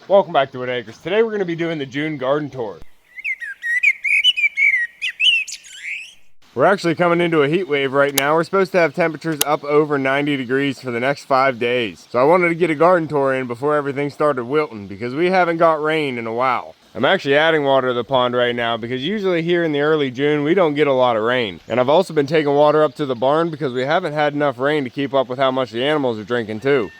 Welcome back to Whitt Acres. Today we're going to be doing the June garden tour. We're actually coming into a heat wave right now. We're supposed to have temperatures up over 90 degrees for the next 5 days. So I wanted to get a garden tour in before everything started wilting because we haven't got rain in a while. I'm actually adding water to the pond right now because usually here in the early June we don't get a lot of rain. And I've also been taking water up to the barn because we haven't had enough rain to keep up with how much the animals are drinking too.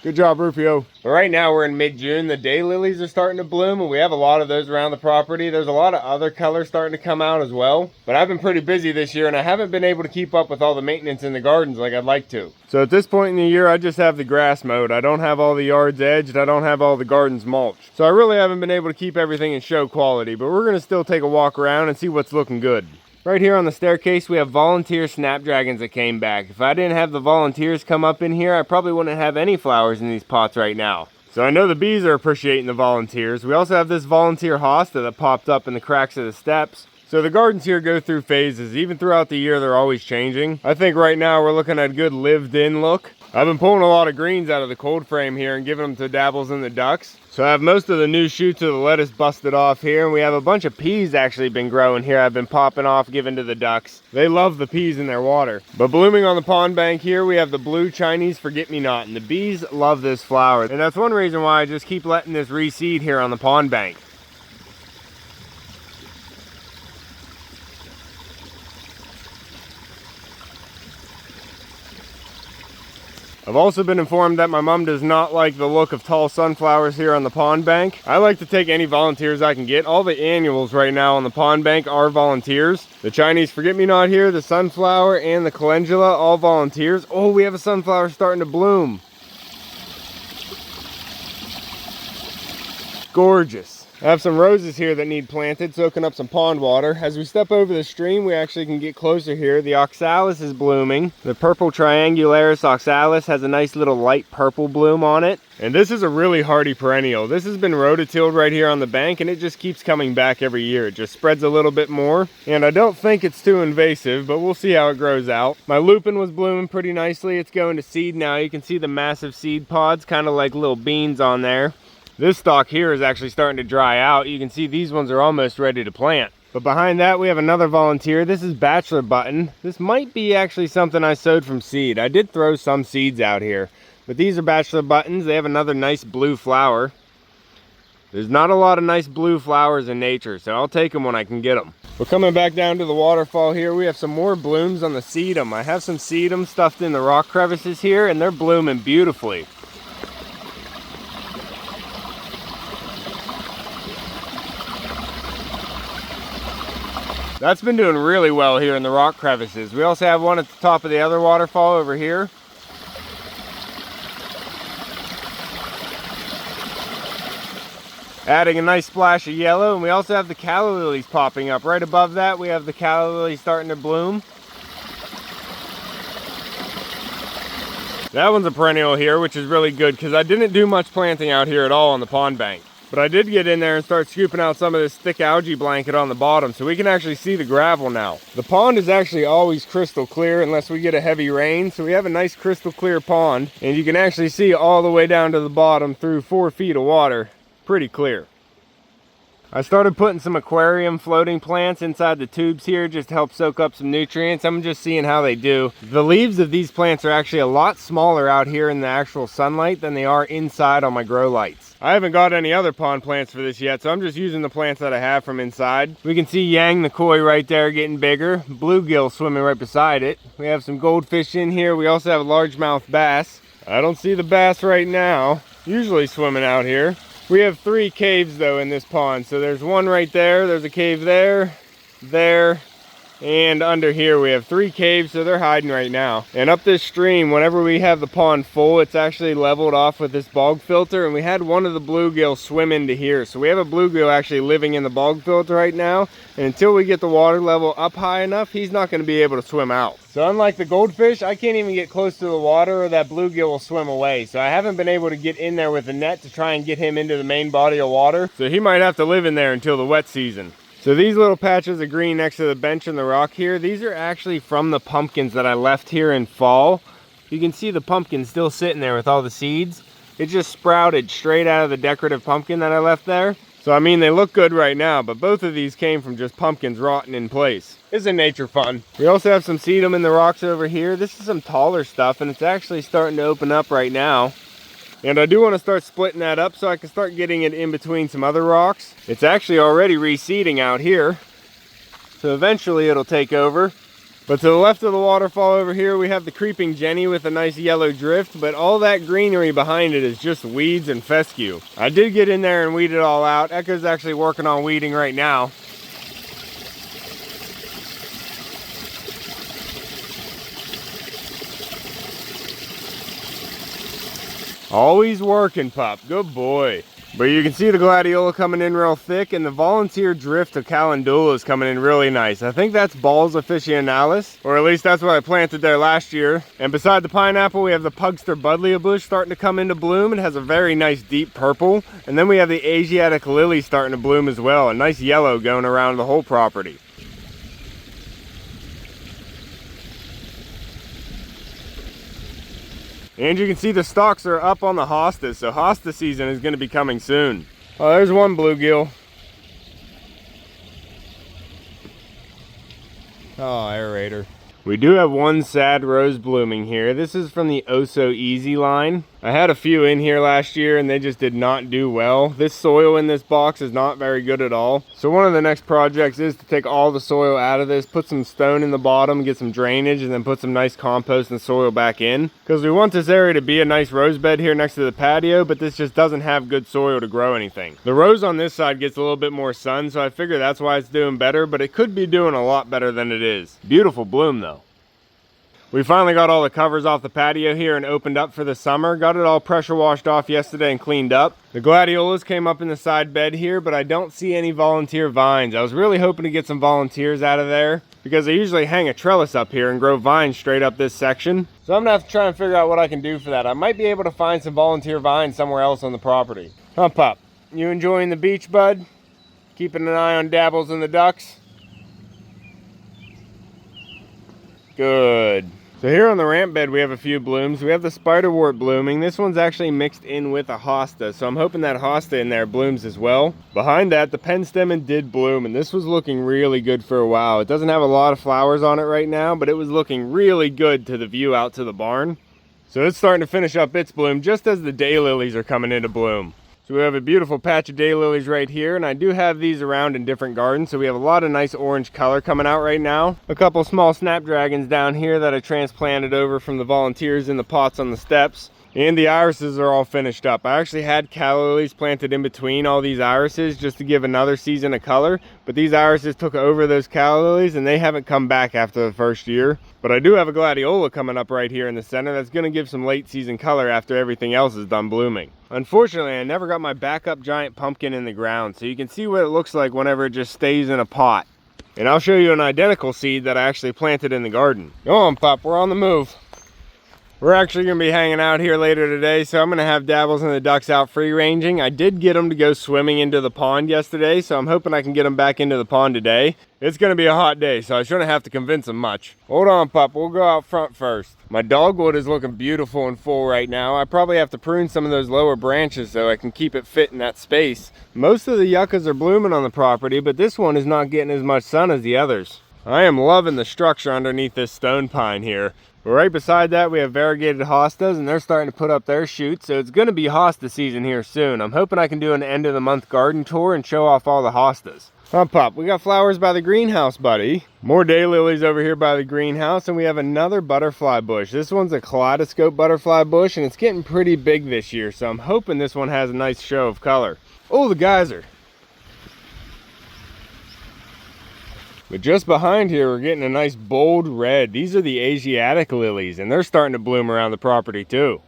Good job, Rufio. But right now we're in mid-June. The daylilies are starting to bloom and we have a lot of those around the property. There's a lot of other colors starting to come out as well. But I've been pretty busy this year and I haven't been able to keep up with all the maintenance in the gardens like I'd like to. So at this point in the year, I just have the grass mowed. I don't have all the yards edged. I don't have all the gardens mulched. So I really haven't been able to keep everything in show quality, but we're gonna still take a walk around and see what's looking good. Right here on the staircase, we have volunteer snapdragons that came back. If I didn't have the volunteers come up in here, I probably wouldn't have any flowers in these pots right now. So I know the bees are appreciating the volunteers. We also have this volunteer hosta that popped up in the cracks of the steps. So the gardens here go through phases. Even throughout the year, they're always changing. I think right now we're looking at a good lived-in look. I've been pulling a lot of greens out of the cold frame here and giving them to dabbles in the ducks. So I have most of the new shoots of the lettuce busted off here, and we have a bunch of peas actually been growing here. I've been popping off, giving to the ducks. They love the peas in their water. But blooming on the pond bank here, we have the blue Chinese forget-me-not, and the bees love this flower. And that's one reason why I just keep letting this reseed here on the pond bank. I've also been informed that my mom does not like the look of tall sunflowers here on the pond bank. I like to take any volunteers I can get. All the annuals right now on the pond bank are volunteers. The Chinese forget-me-not here, the sunflower, and the calendula, all volunteers. Oh, we have a sunflower starting to bloom. Gorgeous. I have some roses here that need planted, soaking up some pond water. As we step over the stream, we actually can get closer here. The oxalis is blooming. The purple triangularis oxalis has a nice little light purple bloom on it. And this is a really hardy perennial. This has been rototilled right here on the bank and it just keeps coming back every year. It just spreads a little bit more. And I don't think it's too invasive, but we'll see how it grows out. My lupin was blooming pretty nicely. It's going to seed now. You can see the massive seed pods, kind of like little beans on there. This stalk here is actually starting to dry out. You can see these ones are almost ready to plant. But behind that we have another volunteer. This is bachelor button. This might be actually something I sowed from seed. I did throw some seeds out here. But these are bachelor buttons. They have another nice blue flower. There's not a lot of nice blue flowers in nature, so I'll take them when I can get them. We're coming back down to the waterfall here. We have some more blooms on the sedum. I have some sedum stuffed in the rock crevices here and they're blooming beautifully. That's been doing really well here in the rock crevices. We also have one at the top of the other waterfall over here. Adding a nice splash of yellow, and we also have the calla lilies popping up. Right above that, we have the calla lilies starting to bloom. That one's a perennial here, which is really good because I didn't do much planting out here at all on the pond bank. But I did get in there and start scooping out some of this thick algae blanket on the bottom so we can actually see the gravel now. The pond is actually always crystal clear unless we get a heavy rain. So we have a nice crystal clear pond and you can actually see all the way down to the bottom through 4 feet of water. Pretty clear. I started putting some aquarium floating plants inside the tubes here just to help soak up some nutrients. I'm just seeing how they do. The leaves of these plants are actually a lot smaller out here in the actual sunlight than they are inside on my grow lights. I haven't got any other pond plants for this yet, so I'm just using the plants that I have from inside. We can see Yang the koi right there getting bigger. Bluegill swimming right beside it. We have some goldfish in here. We also have a largemouth bass. I don't see the bass right now. Usually swimming out here. We have 3 caves though in this pond. So there's one right there, there's a cave there, and under here we have 3 caves, so they're hiding right now. And up this stream, whenever we have the pond full, it's actually leveled off with this bog filter, and we had one of the bluegill swim into here. So we have a bluegill actually living in the bog filter right now, and until we get the water level up high enough, he's not going to be able to swim out. So unlike the goldfish, I can't even get close to the water or that bluegill will swim away. So I haven't been able to get in there with a net to try and get him into the main body of water. So he might have to live in there until the wet season. So these little patches of green next to the bench and the rock here, these are actually from the pumpkins that I left here in fall. You can see the pumpkins still sitting there with all the seeds. It just sprouted straight out of the decorative pumpkin that I left there. So I mean, they look good right now, but both of these came from just pumpkins rotting in place. It's a nature fun. We also have some sedum in the rocks over here. This is some taller stuff, and it's actually starting to open up right now. And I do want to start splitting that up so I can start getting it in between some other rocks. It's actually already reseeding out here, so eventually it'll take over. But to the left of the waterfall over here, we have the creeping Jenny with a nice yellow drift, but all that greenery behind it is just weeds and fescue. I did get in there and weed it all out. Echo's actually working on weeding right now. Always working, pup. Good boy. But you can see the gladiola coming in real thick, and the volunteer drift of calendula is coming in really nice. I think that's balls officinalis, or at least that's what I planted there last year. And beside the pineapple, we have the pugster buddleia bush starting to come into bloom. It has a very nice deep purple. And then we have the Asiatic lily starting to bloom as well. A nice yellow going around the whole property. And you can see the stalks are up on the hostas, so hosta season is going to be coming soon. Oh, there's one bluegill. Oh, aerator. We do have one sad rose blooming here. This is from the Oh So Easy line. I had a few in here last year and they just did not do well. This soil in this box is not very good at all. So one of the next projects is to take all the soil out of this, put some stone in the bottom, get some drainage, and then put some nice compost and soil back in. Because we want this area to be a nice rose bed here next to the patio, but this just doesn't have good soil to grow anything. The rose on this side gets a little bit more sun, so I figure that's why it's doing better, but it could be doing a lot better than it is. Beautiful bloom though. We finally got all the covers off the patio here and opened up for the summer. Got it all pressure washed off yesterday and cleaned up. The gladiolas came up in the side bed here, but I don't see any volunteer vines. I was really hoping to get some volunteers out of there because I usually hang a trellis up here and grow vines straight up this section. So I'm gonna have to try and figure out what I can do for that. I might be able to find some volunteer vines somewhere else on the property. Huh, pup? You enjoying the beach, bud? Keeping an eye on dabbles and the ducks? Good. So here on the ramp bed we have a few blooms. We have the spiderwort blooming. This one's actually mixed in with a hosta, so I'm hoping that hosta in there blooms as well. Behind that, the penstemon did bloom, and this was looking really good for a while. It doesn't have a lot of flowers on it right now, but it was looking really good to the view out to the barn. So it's starting to finish up its bloom just as the daylilies are coming into bloom. So we have a beautiful patch of daylilies right here, and I do have these around in different gardens, so we have a lot of nice orange color coming out right now. A couple small snapdragons down here that I transplanted over from the volunteers in the pots on the steps. And the irises are all finished up. I actually had calla lilies planted in between all these irises just to give another season of color, but these irises took over those calla lilies and they haven't come back after the first year. But I do have a gladiola coming up right here in the center that's going to give some late season color after everything else is done blooming. Unfortunately, I never got my backup giant pumpkin in the ground, so you can see what it looks like whenever it just stays in a pot. And I'll show you an identical seed that I actually planted in the garden. Go on, pup, we're on the move. We're actually going to be hanging out here later today, so I'm going to have Dabbles and the ducks out free ranging. I did get them to go swimming into the pond yesterday, so I'm hoping I can get them back into the pond today. It's going to be a hot day, so I shouldn't have to convince them much. Hold on, pup, we'll go out front first. My dogwood is looking beautiful and full right now. I probably have to prune some of those lower branches so I can keep it fit in that space. Most of the yuccas are blooming on the property, but this one is not getting as much sun as the others. I am loving the structure underneath this stone pine here. But right beside that, we have variegated hostas, and they're starting to put up their shoots, so it's going to be hosta season here soon. I'm hoping I can do an end of the month garden tour and show off all the hostas. Huh, pup, we got flowers by the greenhouse, buddy. More daylilies over here by the greenhouse, and we have another butterfly bush. This one's a kaleidoscope butterfly bush, and it's getting pretty big this year, so I'm hoping this one has a nice show of color. Oh, the geyser. But just behind here, we're getting a nice bold red. These are the Asiatic lilies, and they're starting to bloom around the property too.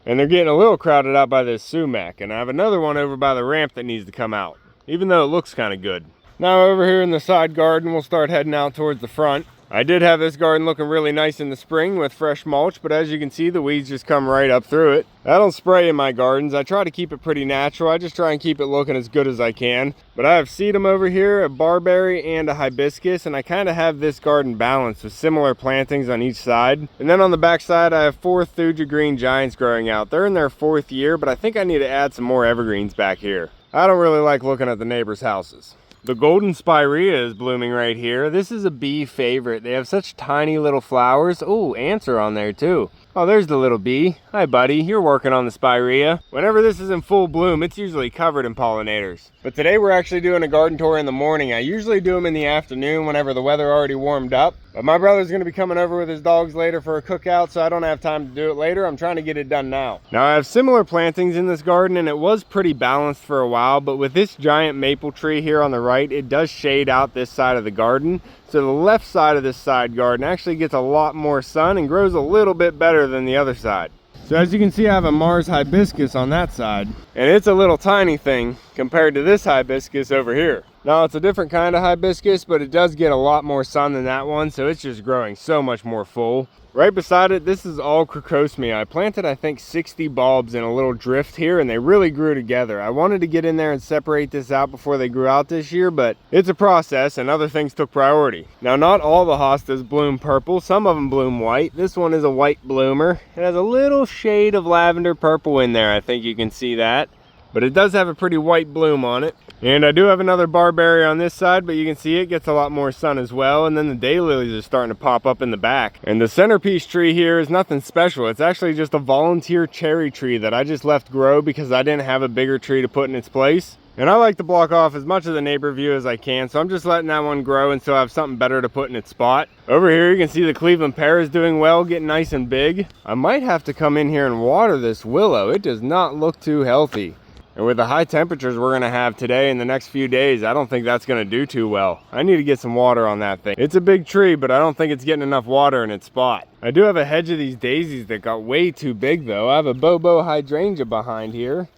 And they're getting a little crowded out by this sumac, and I have another one over by the ramp that needs to come out, even though it looks kind of good. Now over here in the side garden, we'll start heading out towards the front. I did have this garden looking really nice in the spring with fresh mulch, but as you can see, the weeds just come right up through it. I don't spray in my gardens. I try to keep it pretty natural. I just try and keep it looking as good as I can. But I have sedum over here, a barberry, and a hibiscus, and I kind of have this garden balanced with similar plantings on each side. And then on the back side, I have 4 Thuja green giants growing out. They're in their 4th year, but I think I need to add some more evergreens back here. I don't really like looking at the neighbors' houses. The golden spirea is blooming right here. This is a bee favorite. They have such tiny little flowers. Oh, ants are on there too. Oh, there's the little bee. Hi, buddy. You're working on the spirea. Whenever this is in full bloom, it's usually covered in pollinators. But today we're actually doing a garden tour in the morning. I usually do them in the afternoon whenever the weather already warmed up. But my brother's going to be coming over with his dogs later for a cookout, so I don't have time to do it later. I'm trying to get it done now. Now, I have similar plantings in this garden, and it was pretty balanced for a while, but with this giant maple tree here on the right, it does shade out this side of the garden. So the left side of this side garden actually gets a lot more sun and grows a little bit better than the other side. So as you can see, I have a Mars hibiscus on that side, and it's a little tiny thing compared to this hibiscus over here. Now, it's a different kind of hibiscus, but it does get a lot more sun than that one, so it's just growing so much more full. Right beside it, this is all crocosmia. I planted, I think, 60 bulbs in a little drift here, and they really grew together. I wanted to get in there and separate this out before they grew out this year, but it's a process, and other things took priority. Now, not all the hostas bloom purple. Some of them bloom white. This one is a white bloomer. It has a little shade of lavender purple in there. I think you can see that. But it does have a pretty white bloom on it. And I do have another barberry on this side, but you can see it gets a lot more sun as well. And then the daylilies are starting to pop up in the back. And the centerpiece tree here is nothing special. It's actually just a volunteer cherry tree that I just left grow because I didn't have a bigger tree to put in its place. And I like to block off as much of the neighbor view as I can, so I'm just letting that one grow until I have something better to put in its spot. Over here you can see the Cleveland pear is doing well, getting nice and big. I might have to come in here and water this willow. It does not look too healthy. And with the high temperatures we're gonna have today in the next few days, I don't think that's gonna do too well. I need to get some water on that thing. It's a big tree, but I don't think it's getting enough water in its spot. I do have a hedge of these daisies that got way too big though. I have a Bobo hydrangea behind here.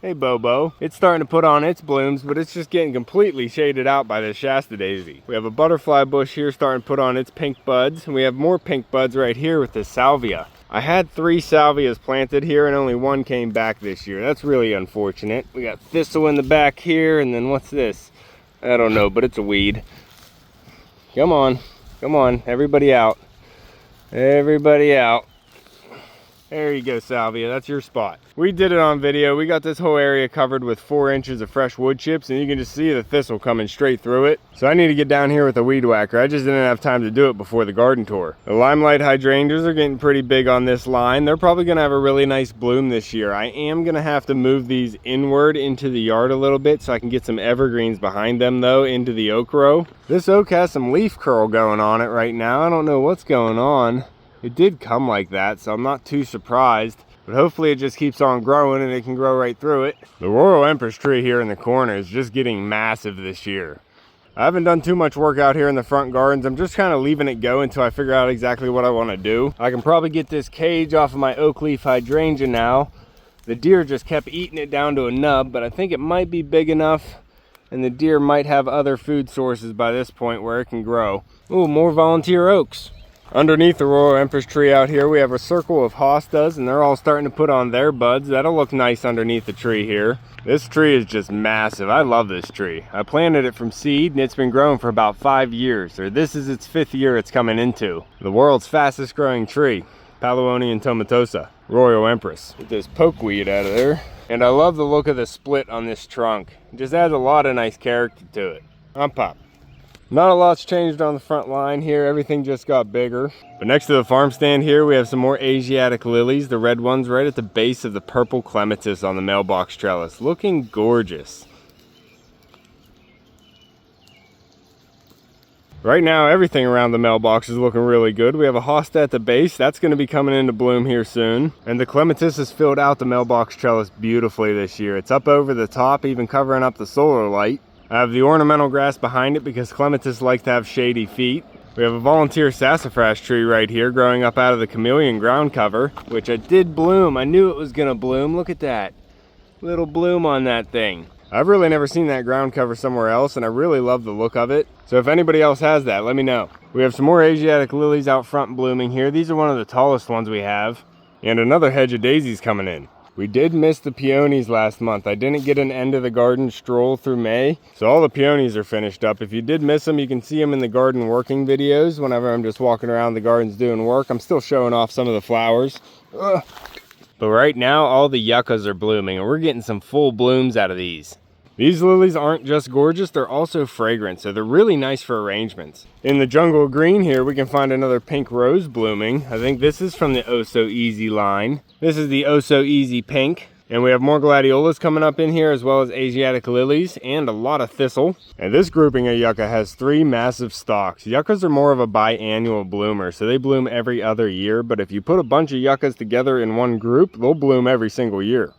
Hey Bobo. It's starting to put on its blooms, but it's just getting completely shaded out by this Shasta daisy. We have a butterfly bush here starting to put on its pink buds, and we have more pink buds right here with this salvia. I had 3 salvias planted here and only 1 came back this year. That's really unfortunate. We got thistle in the back here, and then what's this? I don't know, but it's a weed. Come on, everybody out. Everybody out. There you go, salvia, that's your spot. We did it on video. We got this whole area covered with 4 inches of fresh wood chips, and you can just see the thistle coming straight through it. So I need to get down here with a weed whacker. I just didn't have time to do it before the garden tour. The limelight hydrangeas are getting pretty big on this line. They're probably gonna have a really nice bloom this year. I am gonna have to move these inward into the yard a little bit so I can get some evergreens behind them though, into the oak row. This oak has some leaf curl going on it right now. I don't know what's going on. It did come like that, so I'm not too surprised. But hopefully it just keeps on growing and it can grow right through it. The Royal Empress tree here in the corner is just getting massive this year. I haven't done too much work out here in the front gardens. I'm just kind of leaving it go until I figure out exactly what I want to do. I can probably get this cage off of my oak leaf hydrangea now. The deer just kept eating it down to a nub, but I think it might be big enough and the deer might have other food sources by this point where it can grow. Ooh, more volunteer oaks. Underneath the Royal Empress tree out here, we have a circle of hostas, and they're all starting to put on their buds. That'll look nice underneath the tree here. This tree is just massive. I love this tree. I planted it from seed, and it's been growing for about 5 years, or this is its 5th year it's coming into. The world's fastest growing tree, Palawonian tomatosa, Royal Empress. Get this pokeweed out of there. And I love the look of the split on this trunk. It just adds a lot of nice character to it. I'm Pop. Not a lot's changed on the front line here. Everything just got bigger. But next to the farm stand here, we have some more Asiatic lilies, the red ones right at the base of the purple clematis on the mailbox trellis. Looking gorgeous. Right now, everything around the mailbox is looking really good. We have a hosta at the base. That's going to be coming into bloom here soon. And the clematis has filled out the mailbox trellis beautifully this year. It's up over the top, even covering up the solar light. I have the ornamental grass behind it because clematis like to have shady feet. We have a volunteer sassafras tree right here growing up out of the chameleon ground cover, which I did bloom. I knew it was gonna bloom. Look at that little bloom on that thing. I've really never seen that ground cover somewhere else, and I really love the look of it. So if anybody else has that, let me know. We have some more Asiatic lilies out front blooming here. These are one of the tallest ones we have. And another hedge of daisies coming in. We did miss the peonies last month. I didn't get an end of the garden stroll through May, so all the peonies are finished up. If you did miss them, you can see them in the garden working videos. Whenever I'm just walking around the gardens doing work, I'm still showing off some of the flowers. Ugh. But right now, all the yuccas are blooming, and we're getting some full blooms out of these. These lilies aren't just gorgeous, they're also fragrant, so they're really nice for arrangements. In the jungle green here, we can find another pink rose blooming. I think this is from the Oh So Easy line. This is the Oh So Easy pink. And we have more gladiolas coming up in here, as well as Asiatic lilies and a lot of thistle. And this grouping of yucca has 3 massive stalks. Yuccas are more of a biannual bloomer, so they bloom every other year. But if you put a bunch of yuccas together in one group, they'll bloom every single year.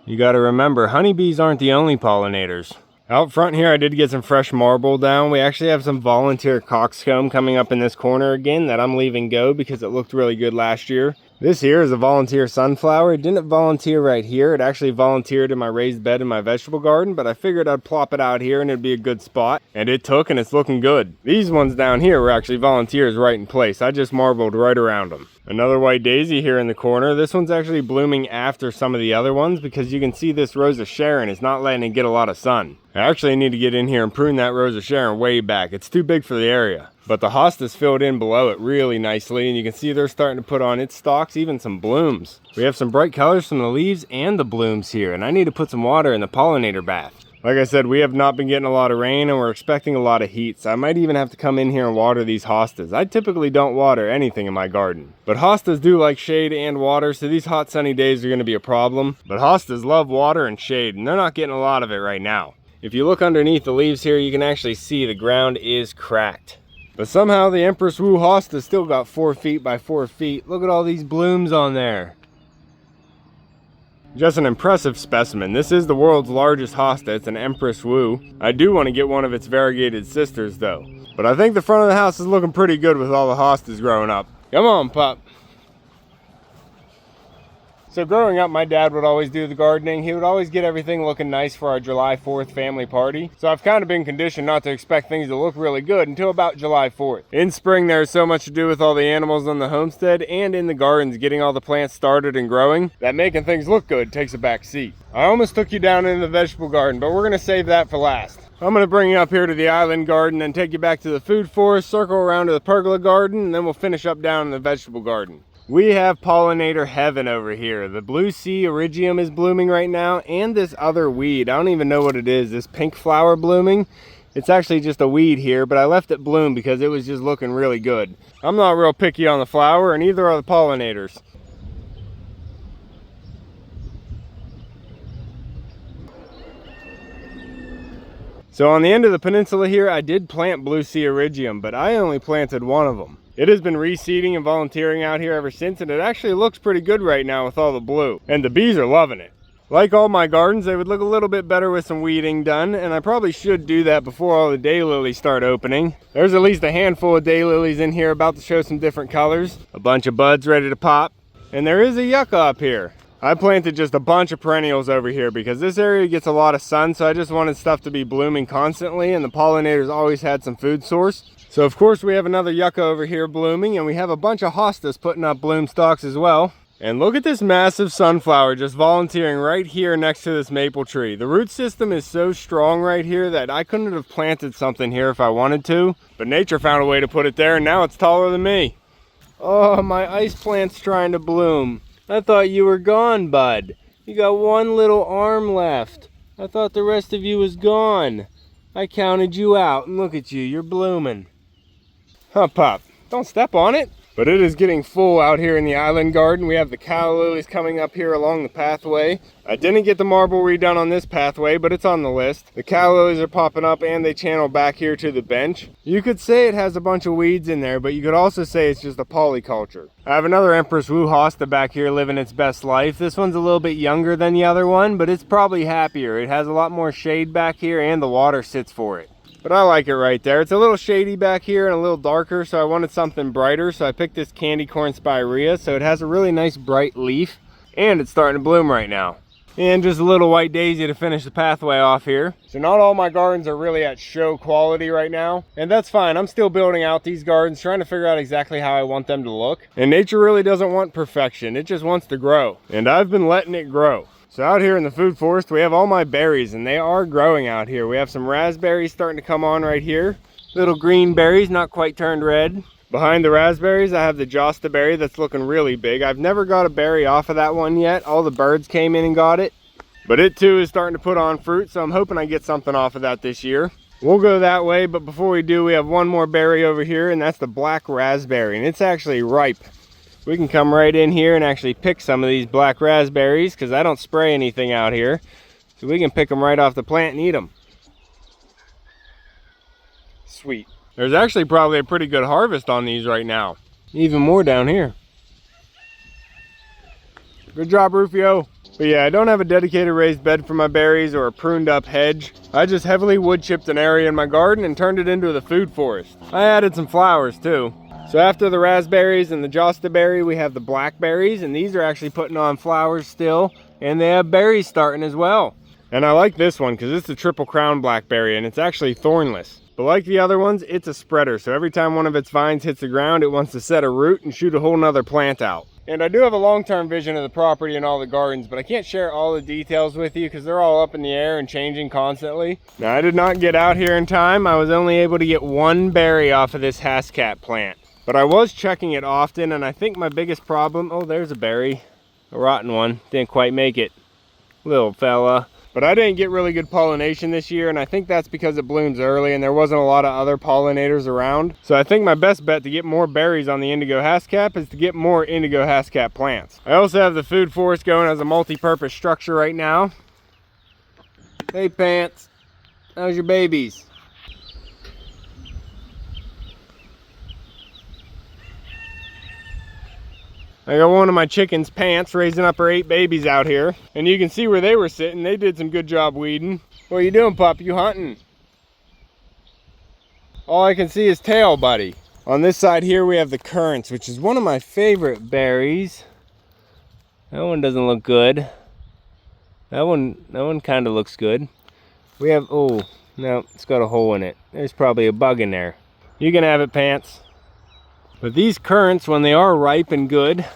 You gotta remember, honeybees aren't the only pollinators. Out front here, I did get some fresh marble down. We actually have some volunteer coxcomb coming up in this corner again that I'm leaving go because it looked really good last year. This here is a volunteer sunflower. It didn't volunteer right here. It actually volunteered in my raised bed in my vegetable garden, but I figured I'd plop it out here and it'd be a good spot. And it took, and it's looking good. These ones down here were actually volunteers right in place. I just marbled right around them. Another white daisy here in the corner. This one's actually blooming after some of the other ones because you can see this Rose of Sharon is not letting it get a lot of sun. I actually need to get in here and prune that Rose of Sharon way back. It's too big for the area. But the hostas filled in below it really nicely, and you can see they're starting to put on its stalks even some blooms. We have some bright colors from the leaves and the blooms here, and I need to put some water in the pollinator bath. Like I said, we have not been getting a lot of rain, and we're expecting a lot of heat, so I might even have to come in here and water these hostas. I typically don't water anything in my garden, but hostas do like shade and water, so these hot sunny days are going to be a problem. But hostas love water and shade, and they're not getting a lot of it right now. If you look underneath the leaves here, you can actually see the ground is cracked. But somehow the Empress Wu hosta still got 4 feet by 4 feet. Look at all these blooms on there. Just an impressive specimen. This is the world's largest hosta. It's an Empress Wu. I do want to get one of its variegated sisters though. But I think the front of the house is looking pretty good with all the hostas growing up. Come on, pup. So growing up, my dad would always do the gardening. He would always get everything looking nice for our July 4th family party. So I've kind of been conditioned not to expect things to look really good until about July 4th. In spring, there's so much to do with all the animals on the homestead and in the gardens, getting all the plants started and growing, that making things look good takes a back seat. I almost took you down into the vegetable garden, but we're gonna save that for last. I'm gonna bring you up here to the island garden and take you back to the food forest, circle around to the pergola garden, and then we'll finish up down in the vegetable garden. We have pollinator heaven over here. The blue sea erigium is blooming right now, and this other weed. I don't even know what it is. This pink flower blooming. It's actually just a weed here, but I left it bloom because it was just looking really good. I'm not real picky on the flower, and neither are the pollinators. So on the end of the peninsula here, I did plant blue sea erigium, but I only planted one of them. It has been reseeding and volunteering out here ever since, and it actually looks pretty good right now with all the blue. And the bees are loving it. Like all my gardens, they would look a little bit better with some weeding done, and I probably should do that before all the daylilies start opening. There's at least a handful of daylilies in here about to show some different colors. A bunch of buds ready to pop. And there is a yucca up here. I planted just a bunch of perennials over here because this area gets a lot of sun, so I just wanted stuff to be blooming constantly, and the pollinators always had some food source. So of course we have another yucca over here blooming, and we have a bunch of hostas putting up bloom stalks as well. And look at this massive sunflower just volunteering right here next to this maple tree. The root system is so strong right here that I couldn't have planted something here if I wanted to, but nature found a way to put it there, and now it's taller than me. Oh, my ice plant's trying to bloom. I thought you were gone, bud. You got one little arm left. I thought the rest of you was gone. I counted you out, and look at you, you're blooming. Huh, Pop? Don't step on it. But it is getting full out here in the island garden. We have the calla lilies coming up here along the pathway. I didn't get the marble redone on this pathway, but it's on the list. The calla lilies are popping up and they channel back here to the bench. You could say it has a bunch of weeds in there, but you could also say it's just a polyculture. I have another Empress Wu hosta back here living its best life. This one's a little bit younger than the other one, but it's probably happier. It has a lot more shade back here and the water sits for it. But I like it right there. It's a little shady back here and a little darker, so I wanted something brighter. So I picked this candy corn spirea. So it has a really nice bright leaf, and it's starting to bloom right now. And just a little white daisy to finish the pathway off here. So not all my gardens are really at show quality right now, and that's fine. I'm still building out these gardens, trying to figure out exactly how I want them to look. And nature really doesn't want perfection. It just wants to grow, and I've been letting it grow. So out here in the food forest, we have all my berries, and they are growing out here. We have some raspberries starting to come on right here. Little green berries, not quite turned red. Behind the raspberries, I have the Josta berry that's looking really big. I've never got a berry off of that one yet. All the birds came in and got it. But it too is starting to put on fruit, so I'm hoping I get something off of that this year. We'll go that way, but before we do, we have one more berry over here, and that's the black raspberry, and it's actually ripe. We can come right in here and actually pick some of these black raspberries, because I don't spray anything out here. So we can pick them right off the plant and eat them. Sweet. There's actually probably a pretty good harvest on these right now. Even more down here. Good job, Rufio. But yeah, I don't have a dedicated raised bed for my berries or a pruned up hedge. I just heavily wood chipped an area in my garden and turned it into the food forest. I added some flowers too. So after the raspberries and the Josta berry, we have the blackberries, and these are actually putting on flowers still, and they have berries starting as well. And I like this one because it's a triple crown blackberry, and it's actually thornless. But like the other ones, it's a spreader, so every time one of its vines hits the ground, it wants to set a root and shoot a whole nother plant out. And I do have a long-term vision of the property and all the gardens, but I can't share all the details with you because they're all up in the air and changing constantly. Now, I did not get out here in time. I was only able to get one berry off of this hascat plant. But I was checking it often, and I think my biggest problem... Oh, there's a berry. A rotten one. Didn't quite make it. Little fella. But I didn't get really good pollination this year, and I think that's because it blooms early and there wasn't a lot of other pollinators around. So I think my best bet to get more berries on the indigo hascap is to get more indigo hascap plants. I also have the food forest going as a multi-purpose structure right now. Hey, Pants. How's your babies? I got one of my chickens, Pants, raising up her 8 babies out here. And you can see where they were sitting. They did some good job weeding. What are you doing, pup? You hunting? All I can see is tail, buddy. On this side here, we have the currants, which is one of my favorite berries. That one doesn't look good. That one kind of looks good. We have, oh, no, it's got a hole in it. There's probably a bug in there. You can have it, Pants. But these currants, when they are ripe and good,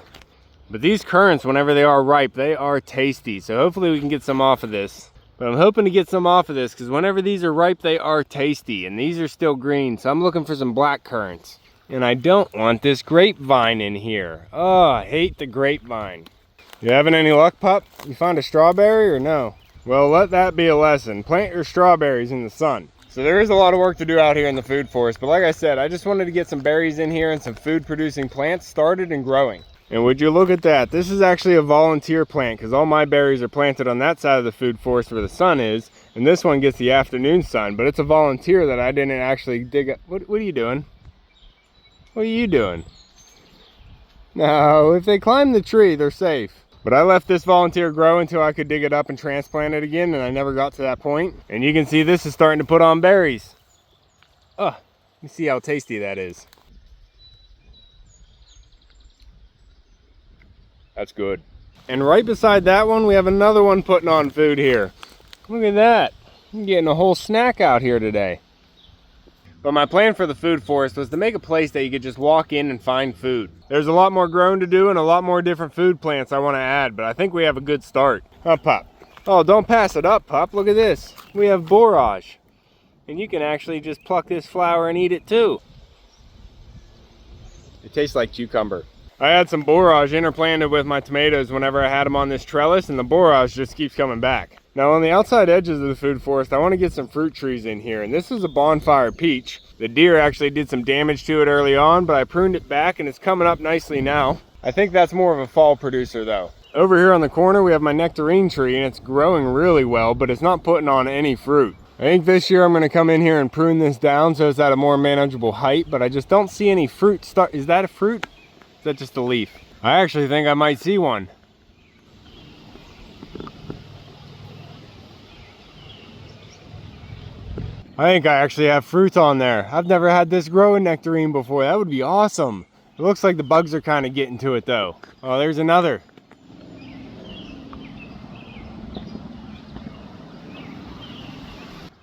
whenever they are ripe, they are tasty. So hopefully we can get some off of this. But I'm hoping to get some off of this because whenever these are ripe, they are tasty. And these are still green, so I'm looking for some black currants. And I don't want this grapevine in here. Oh, I hate the grapevine. You having any luck, pup? You found a strawberry or no? Well, let that be a lesson. Plant your strawberries in the sun. So there is a lot of work to do out here in the food forest, but like I said, I just wanted to get some berries in here and some food producing plants started and growing. And would you look at that? This is actually a volunteer plant because all my berries are planted on that side of the food forest where the sun is, and this one gets the afternoon sun, but it's a volunteer that I didn't actually dig up. What are you doing? What are you doing? No, if they climb the tree, they're safe. But I left this volunteer grow until I could dig it up and transplant it again, and I never got to that point. And you can see this is starting to put on berries. Oh, let me see how tasty that is. That's good. And right beside that one, we have another one putting on food here. Look at that. I'm getting a whole snack out here today. But my plan for the food forest was to make a place that you could just walk in and find food. There's a lot more growing to do and a lot more different food plants I want to add, but I think we have a good start. Huh, pup? Oh, don't pass it up, pup. Look at this. We have borage. And you can actually just pluck this flower and eat it too. It tastes like cucumber. I had some borage interplanted with my tomatoes whenever I had them on this trellis, and the borage just keeps coming back. Now on the outside edges of the food forest, I want to get some fruit trees in here, and this is a bonfire peach. The deer actually did some damage to it early on, but I pruned it back and it's coming up nicely now. I think that's more of a fall producer though. Over here on the corner, we have my nectarine tree, and it's growing really well, but it's not putting on any fruit. I think this year I'm going to come in here and prune this down so it's at a more manageable height, but I just don't see any fruit start. Is that a fruit? Is that just a leaf? I actually think I might see one. I think I actually have fruit on there. I've never had this grow a nectarine before. That would be awesome. It looks like the bugs are kind of getting to it though. Oh, there's another.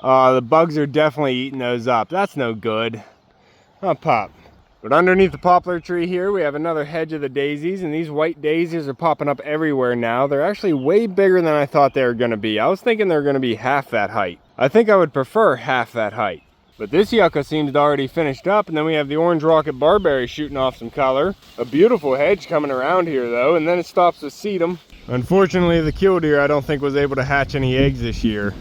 The bugs are definitely eating those up. That's no good. Oh, pop. But underneath the poplar tree here, we have another hedge of the daisies, and these white daisies are popping up everywhere now. They're actually way bigger than I thought they were going to be. I was thinking they were going to be half that height. I think I would prefer half that height. But this yucca seems to already finished up, and then we have the orange rocket barberry shooting off some color. A beautiful hedge coming around here though, and then it stops with sedum. Unfortunately, the killdeer I don't think was able to hatch any eggs this year.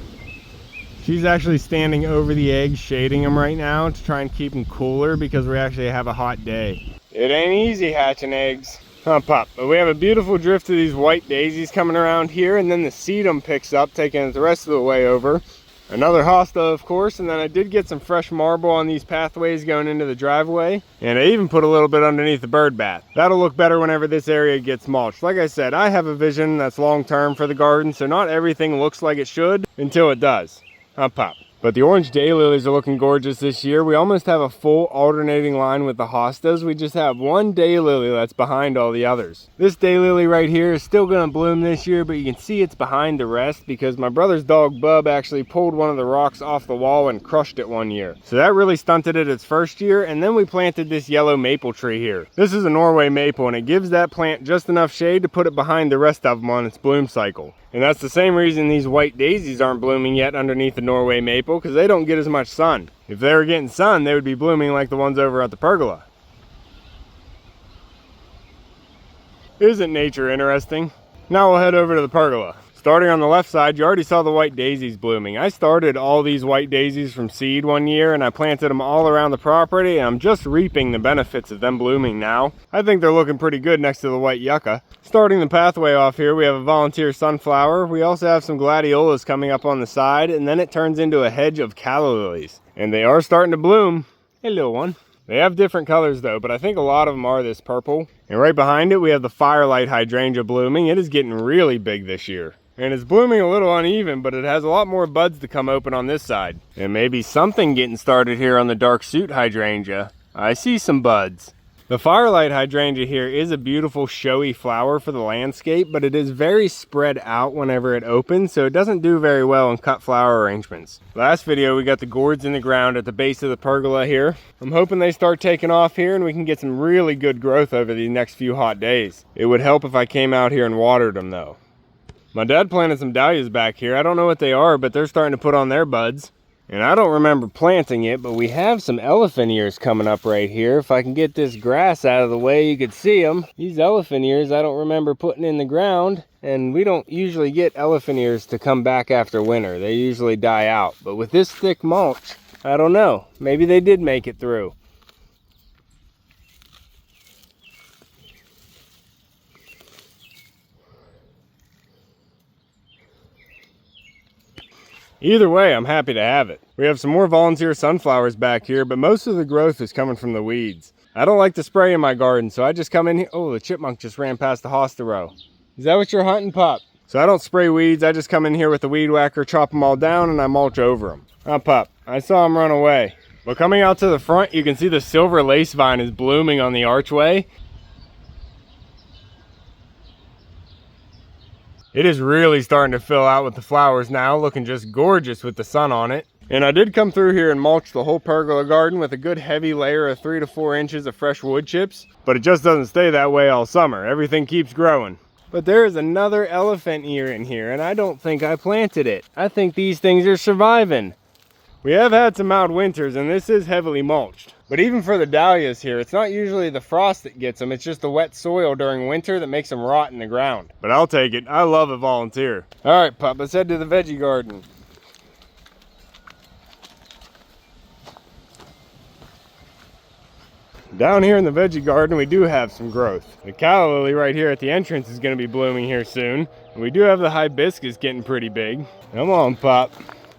She's actually standing over the eggs, shading them right now to try and keep them cooler because we actually have a hot day. It ain't easy hatching eggs. Huh, Pop? But we have a beautiful drift of these white daisies coming around here, and then the sedum picks up, taking it the rest of the way over. Another hosta, of course, and then I did get some fresh marble on these pathways going into the driveway. And I even put a little bit underneath the bird bath. That'll look better whenever this area gets mulched. Like I said, I have a vision that's long-term for the garden, so not everything looks like it should until it does. Pop. But the orange daylilies are looking gorgeous this year. We almost have a full alternating line with the hostas. We just have one daylily that's behind all the others. This daylily right here is still going to bloom this year, but you can see it's behind the rest because my brother's dog Bub actually pulled one of the rocks off the wall and crushed it one year. So that really stunted it its first year, and then we planted this yellow maple tree here. This is a Norway maple, and it gives that plant just enough shade to put it behind the rest of them on its bloom cycle. And that's the same reason these white daisies aren't blooming yet underneath the Norway maple, because they don't get as much sun. If they were getting sun, they would be blooming like the ones over at the Pergola. Isn't nature interesting? Now we'll head over to the Pergola. Starting on the left side, you already saw the white daisies blooming. I started all these white daisies from seed one year, and I planted them all around the property, and I'm just reaping the benefits of them blooming now. I think they're looking pretty good next to the white yucca. Starting the pathway off here, we have a volunteer sunflower. We also have some gladiolas coming up on the side, and then it turns into a hedge of calla lilies. And they are starting to bloom. Hey, little one. They have different colors though, but I think a lot of them are this purple. And right behind it, we have the firelight hydrangea blooming. It is getting really big this year. And it's blooming a little uneven, but it has a lot more buds to come open on this side. And maybe something getting started here on the dark suit hydrangea. I see some buds. The firelight hydrangea here is a beautiful showy flower for the landscape, but it is very spread out whenever it opens, so it doesn't do very well in cut flower arrangements. Last video we got the gourds in the ground at the base of the pergola here. I'm hoping they start taking off here and we can get some really good growth over the next few hot days. It would help if I came out here and watered them though. My dad planted some dahlias back here. I don't know what they are, but they're starting to put on their buds. And I don't remember planting it, but we have some elephant ears coming up right here. If I can get this grass out of the way, you could see them. These elephant ears I don't remember putting in the ground, and we don't usually get elephant ears to come back after winter. They usually die out. But with this thick mulch, I don't know. Maybe they did make it through. Either way, I'm happy to have it. We have some more volunteer sunflowers back here, but most of the growth is coming from the weeds. I don't like to spray in my garden, so I just come in here. Oh, the chipmunk just ran past the hosta row. Is that what you're hunting, Pop? So I don't spray weeds. I just come in here with the weed whacker, chop them all down, and I mulch over them. Oh, Pop, I saw him run away. But coming out to the front, you can see the silver lace vine is blooming on the archway. It is really starting to fill out with the flowers now, looking just gorgeous with the sun on it. And I did come through here and mulch the whole pergola garden with a good heavy layer of 3 to 4 inches of fresh wood chips. But it just doesn't stay that way all summer. Everything keeps growing. But there is another elephant ear in here, and I don't think I planted it. I think these things are surviving. We have had some mild winters, and this is heavily mulched. But even for the dahlias here, it's not usually the frost that gets them, it's just the wet soil during winter that makes them rot in the ground. But I'll take it. I love a volunteer. All right, Pop, let's head to the veggie garden. Down here in the veggie garden, we do have some growth. The calla lily right here at the entrance is going to be blooming here soon. And we do have the hibiscus getting pretty big. Come on, Pop.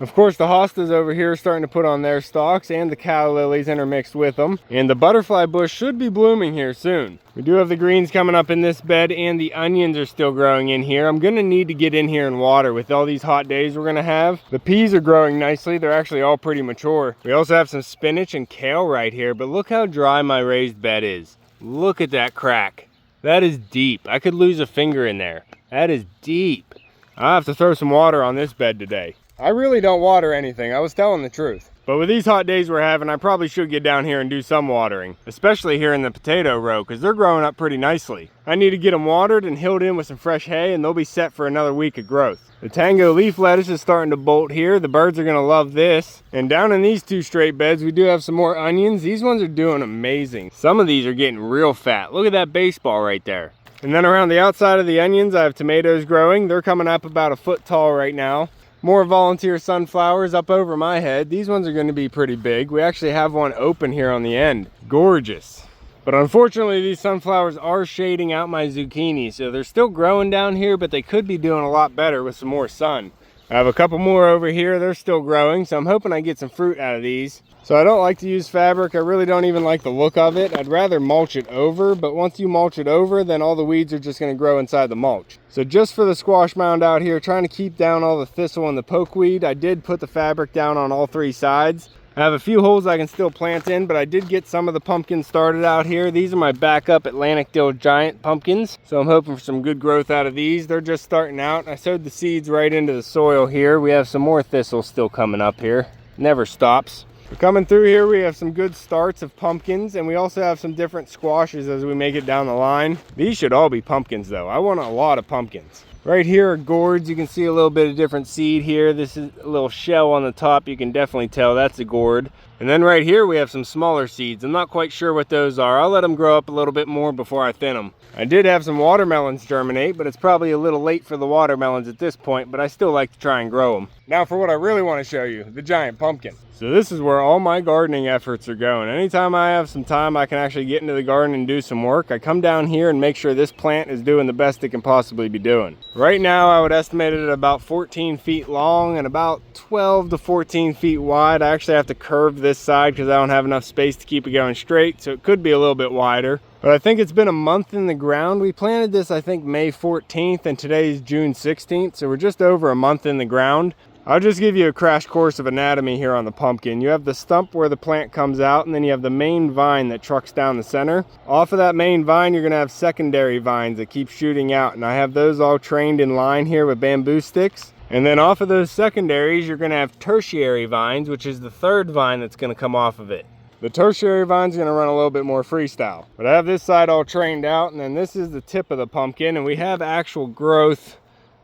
Of course, the hostas over here are starting to put on their stalks, and the cow lilies intermixed with them. And the butterfly bush should be blooming here soon. We do have the greens coming up in this bed, and the onions are still growing in here. I'm gonna need to get in here and water with all these hot days we're gonna have. The peas are growing nicely. They're actually all pretty mature. We also have some spinach and kale right here, but look how dry my raised bed is. Look at that crack. That is deep. I could lose a finger in there. That is deep. I'll have to throw some water on this bed today. I really don't water anything. I was telling the truth. But with these hot days we're having, I probably should get down here and do some watering, especially here in the potato row, because they're growing up pretty nicely. I need to get them watered and hilled in with some fresh hay, and they'll be set for another week of growth. The tango leaf lettuce is starting to bolt here. The birds are going to love this. And down in these two straight beds, we do have some more onions. These ones are doing amazing. Some of these are getting real fat. Look at that baseball right there. And then around the outside of the onions, I have tomatoes growing. They're coming up about a foot tall right now. More volunteer sunflowers up over my head. These ones are going to be pretty big. We actually have one open here on the end. Gorgeous. But unfortunately, these sunflowers are shading out my zucchini, so they're still growing down here, but they could be doing a lot better with some more sun. I have a couple more over here. They're still growing, so I'm hoping I get some fruit out of these. So I don't like to use fabric. I really don't even like the look of it. I'd rather mulch it over, but once you mulch it over, then all the weeds are just going to grow inside the mulch. So just for the squash mound out here, trying to keep down all the thistle and the pokeweed, I did put the fabric down on all three sides. I have a few holes I can still plant in, but I did get some of the pumpkins started out here. These are my backup Atlantic Dill giant pumpkins, so I'm hoping for some good growth out of these. They're just starting out. I sowed the seeds right into the soil here. We have some more thistle still coming up here. Never stops. But coming through here, we have some good starts of pumpkins, and we also have some different squashes as we make it down the line. These should all be pumpkins though. I want a lot of pumpkins. Right here are gourds. You can see a little bit of different seed here. This is a little shell on the top. You can definitely tell that's a gourd. And then right here we have some smaller seeds. I'm not quite sure what those are. I'll let them grow up a little bit more before I thin them. I did have some watermelons germinate, but it's probably a little late for the watermelons at this point, but I still like to try and grow them. Now for what I really want to show you, the giant pumpkin. So this is where all my gardening efforts are going. Anytime I have some time I can actually get into the garden and do some work, I come down here and make sure this plant is doing the best it can possibly be doing. Right now I would estimate it at about 14 feet long and about 12 to 14 feet wide. I actually have to curve this side because I don't have enough space to keep it going straight, so it could be a little bit wider. But I think it's been a month in the ground. We planted this I think May 14th and today's June 16th, so we're just over a month in the ground. I'll just give you a crash course of anatomy here on the pumpkin. You have the stump where the plant comes out, and then you have the main vine that trucks down the center. Off of that main vine, you're gonna have secondary vines that keep shooting out, and I have those all trained in line here with bamboo sticks. And then off of those secondaries, you're gonna have tertiary vines, which is the third vine that's gonna come off of it. The tertiary vine's gonna run a little bit more freestyle. But I have this side all trained out, and then this is the tip of the pumpkin, and we have actual growth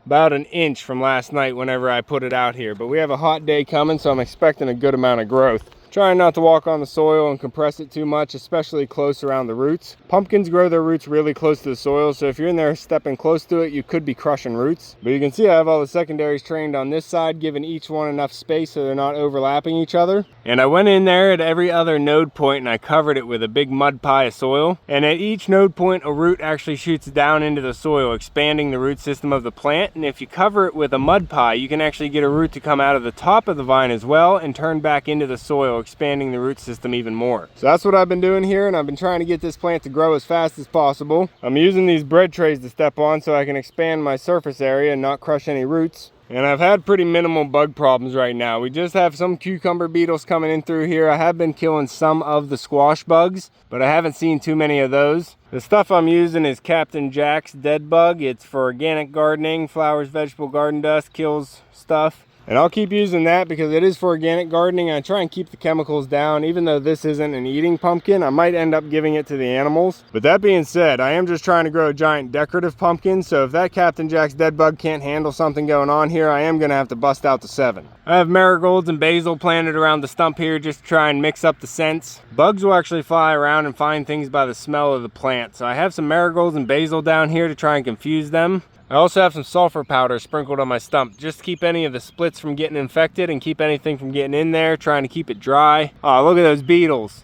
about an inch from last night whenever I put it out here. But we have a hot day coming, so I'm expecting a good amount of growth. Trying not to walk on the soil and compress it too much, especially close around the roots. Pumpkins grow their roots really close to the soil, so if you're in there stepping close to it, you could be crushing roots. But you can see I have all the secondaries trained on this side, giving each one enough space so they're not overlapping each other. And I went in there at every other node point and I covered it with a big mud pie of soil. And at each node point, a root actually shoots down into the soil, expanding the root system of the plant. And if you cover it with a mud pie, you can actually get a root to come out of the top of the vine as well and turn back into the soil, expanding the root system even more. So that's what I've been doing here, and I've been trying to get this plant to grow as fast as possible. I'm using these bread trays to step on so I can expand my surface area and not crush any roots. And I've had pretty minimal bug problems right now. We just have some cucumber beetles coming in through here. I have been killing some of the squash bugs, but I haven't seen too many of those. The stuff I'm using is Captain Jack's Dead Bug. It's for organic gardening, flowers, vegetable garden dust, kills stuff. And I'll keep using that because it is for organic gardening. I try and keep the chemicals down. Even though this isn't an eating pumpkin, I might end up giving it to the animals. But that being said, I am just trying to grow a giant decorative pumpkin. So if that Captain Jack's Dead Bug can't handle something going on here, I am going to have to bust out the 7. I have marigolds and basil planted around the stump here just to try and mix up the scents. Bugs will actually fly around and find things by the smell of the plant. So I have some marigolds and basil down here to try and confuse them. I also have some sulfur powder sprinkled on my stump just to keep any of the splits from getting infected and keep anything from getting in there, trying to keep it dry. Oh, look at those beetles.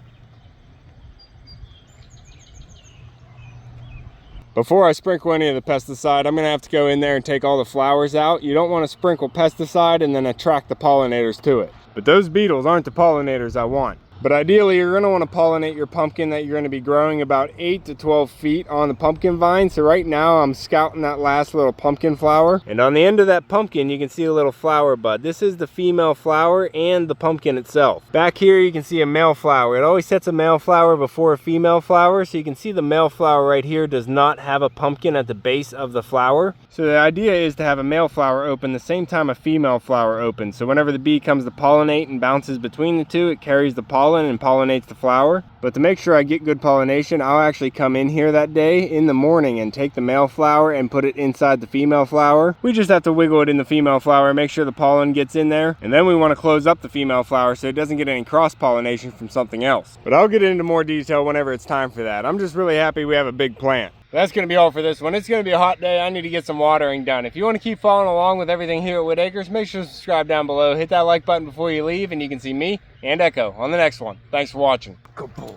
Before I sprinkle any of the pesticide, I'm gonna have to go in there and take all the flowers out. You don't want to sprinkle pesticide and then attract the pollinators to it. But those beetles aren't the pollinators I want. But ideally, you're gonna want to pollinate your pumpkin that you're gonna be growing about 8 to 12 feet on the pumpkin vine. So right now I'm scouting that last little pumpkin flower. And on the end of that pumpkin, you can see a little flower bud. This is the female flower and the pumpkin itself. Back here, you can see a male flower. It always sets a male flower before a female flower. So you can see the male flower right here does not have a pumpkin at the base of the flower. So the idea is to have a male flower open the same time a female flower opens. So whenever the bee comes to pollinate and bounces between the two, it carries the pollen and pollinates the flower. But to make sure I get good pollination, I'll actually come in here that day in the morning and take the male flower and put it inside the female flower. We just have to wiggle it in the female flower, make sure the pollen gets in there, and then we want to close up the female flower so it doesn't get any cross-pollination from something else. But I'll get into more detail whenever it's time for that. I'm just really happy we have a big plant. That's going to be all for this one. It's going to be a hot day. I need to get some watering done. If you want to keep following along with everything here at Whitt Acres, make sure to subscribe down below. Hit that like button before you leave, and you can see me and Echo on the next one. Thanks for watching. Good boy.